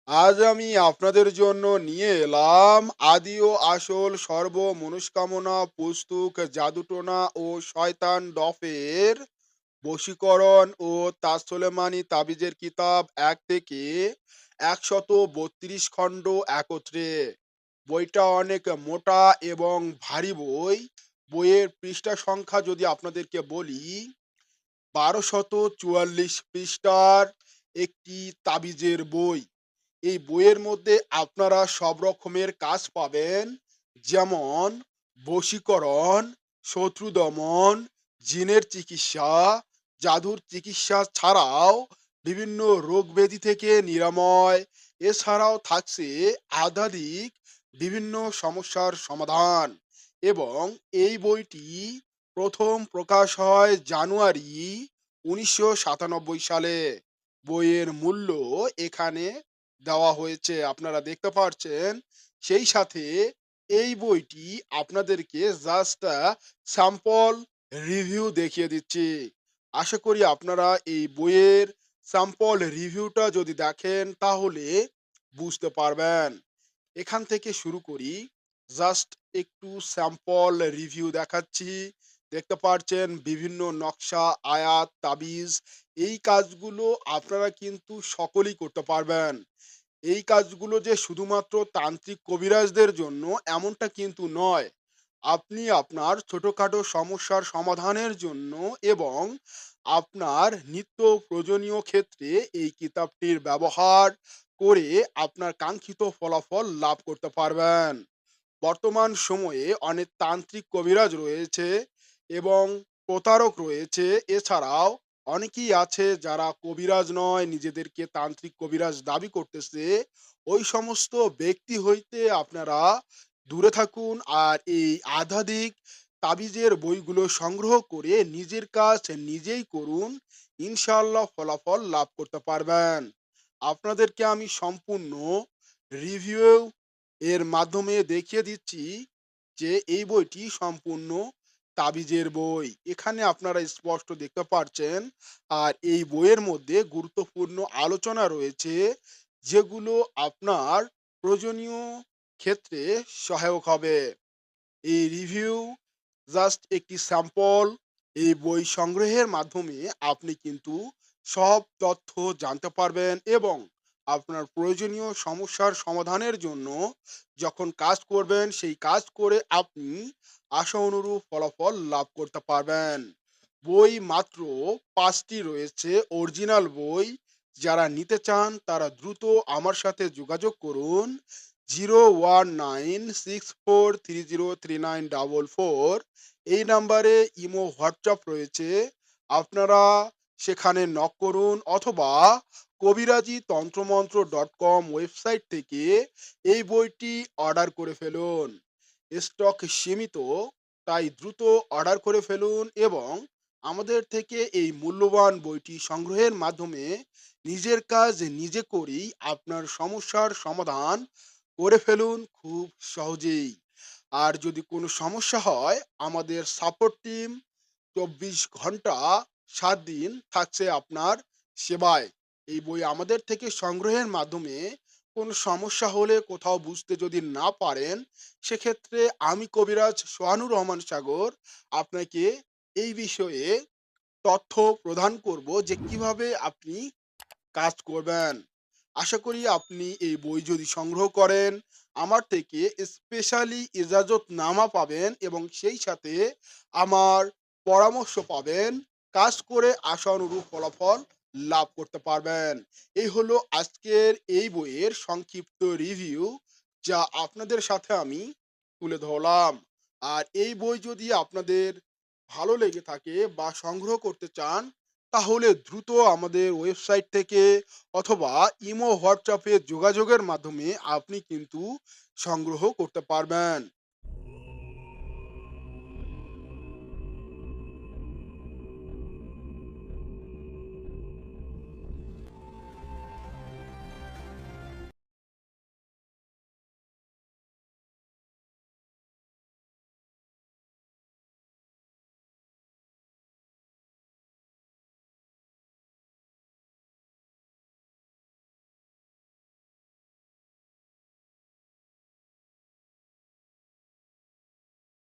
আজ আমি আপনাদের জন্য নিয়ে এলাম আদি ও আসল সর্বমনস্কামনা পুস্তক জাদুটোনা ও শয়তান ডফের বশীকরণ ও তাসসুলেমানি তাবিজের কিতাব ১ থেকে ১৩২ খণ্ড একত্রে। বইটা অনেক মোটা এবং ভারী বই। বইয়ের পৃষ্ঠা সংখ্যা যদি আপনাদেরকে বলি ১২৪৪ পৃষ্ঠার একটি তাবিজের বই। এই বইয়ের মধ্যে আপনারা সব রকমের কাজ পাবেন, যেমন বশীকরণ, শত্রু দমন, জিনের চিকিৎসা, জাদুর চিকিৎসা ছাড়াও বিভিন্ন রোগ ব্যাধি থেকে নিরাময়। এছাড়াও থাকছে আধ্যাত্মিক বিভিন্ন সমস্যার সমাধান। এবং এই বইটি প্রথম প্রকাশ হয় জানুয়ারি ১৯৯৭ সালে। বইয়ের মূল্য এখানে দেওয়া হয়েছে, আপনারা দেখতে পাচ্ছেন। সেই সাথে এই বইটি আপনাদেরকে জাস্ট স্যাম্পল রিভিউ দেখিয়ে দিচ্ছি। আশা করি আপনারা এই বইয়ের স্যাম্পল রিভিউটা যদি দেখেন তাহলে বুঝতে পারবেন। এখান থেকে শুরু করি। জাস্ট একটু স্যাম্পল রিভিউ দেখাচ্ছি। দেখতে পাচ্ছেন বিভিন্ন নকশা, আয়াত, তাবিজ। এই কাজগুলো আপনারা কিন্তু সকলেই করতে পারবেন। এই কাজগুলো যে শুধুমাত্র তান্ত্রিক কবিরাজদের জন্য এমনটা কিন্তু নয়। আপনি আপনার ছোটখাটো সমস্যার সমাধানের জন্য এবং আপনার নিত্য প্রয়োজনীয় ক্ষেত্রে এই কিতাবটির ব্যবহার করে আপনার কাঙ্ক্ষিত ফলাফল লাভ করতে পারবেন। বর্তমান সময়ে অনেক তান্ত্রিক কবিরাজ রয়েছে এবং প্রতারক রয়েছে। এছাড়াও অনেকেই আছে যারা কবিরাজ নয়, নিজেদেরকে তান্ত্রিক কবিরাজ দাবি করতেছে। ওই সমস্ত ব্যক্তি হইতে আপনারা দূরে থাকুন। আর এই আধ্যাত্মিক তাবিজের বইগুলো সংগ্রহ করে নিজের কাজ নিজেই করুন। ইনশাআল্লাহ ফলাফল লাভ করতে পারবেন। আপনাদেরকে আমি সম্পূর্ণ রিভিউ এর মাধ্যমে দেখিয়ে দিচ্ছি যে এই বইটি সম্পূর্ণ তাবিজের বই। এখানে আপনারা স্পষ্ট দেখতে পাচ্ছেন। আর এই বইয়ের মধ্যে গুরুত্বপূর্ণ আলোচনা রয়েছে, যেগুলো আপনার প্রয়োজনীয় ক্ষেত্রে সহায়ক হবে। এই রিভিউ জাস্ট একটি স্যাম্পল। এই বই সংগ্রহের মাধ্যমে আপনি কিন্তু সব তথ্য জানতে পারবেন এবং আপনার প্রয়োজনীয় সমস্যার সমাধানের জন্য যখন কাজ করবেন, সেই কাজ করে আপনি আশা অনুরূপ ফলাফল লাভ করতে পারবেন। বই মাত্র ৫টি রয়েছে, অরিজিনাল বই। যারা নিতে চান তারা দ্রুত আমার সাথে যোগাযোগ করুন। 01964303944 এই নাম্বারে ইমো, হোয়াটসঅ্যাপ রয়েছে। আপনারা সেখানে নক করুন অথবা কবিরাজি তন্ত্রমন্ত্র .com ওয়েবসাইট থেকে এই বইটি অর্ডার করে ফেলুন। স্টক সীমিত, তাই দ্রুত অর্ডার করে ফেলুন এবং আমাদের থেকে এই মূল্যবান বইটি সংগ্রহের মাধ্যমে নিজের কাজ নিজে করেই আপনার সমস্যার সমাধান করে ফেলুন খুব সহজেই। আর যদি কোনো সমস্যা হয়, আমাদের সাপোর্ট টিম ২৪ ঘন্টা ৭ দিন থাকছে আপনার সেবায়। এই বই আমাদের থেকে সংগ্রহের মাধ্যমে কোনো সমস্যা হলে, কোথাও বুঝতে যদি না পারেন, সেক্ষেত্রে আমি কবিরাজ সোহানুর রহমান সাগর আপনাকে এই বিষয়ে তথ্য প্রদান করব যে কিভাবে আপনি কাজ করবেন। আশা করি আপনি এই বই যদি সংগ্রহ করেন, আমার থেকে স্পেশালি ইজাজতনামা পাবেন এবং সেই সাথে আমার পরামর্শ পাবেন। কাজ করে আশানুরূপ ফলাফল লাভ করতে পারবেন। এই হলো আজকের এই বইয়ের সংক্ষিপ্ত রিভিউ, যা আপনাদের সাথে আমি তুলে ধরলাম। আর এই বই যদি আপনাদের ভালো লেগে থাকে বা সংগ্রহ করতে চান, তাহলে দ্রুত আমাদের ওয়েবসাইট থেকে অথবা ইমো, হোয়াটসঅ্যাপে যোগাযোগের মাধ্যমে আপনি কিন্তু সংগ্রহ করতে পারবেন।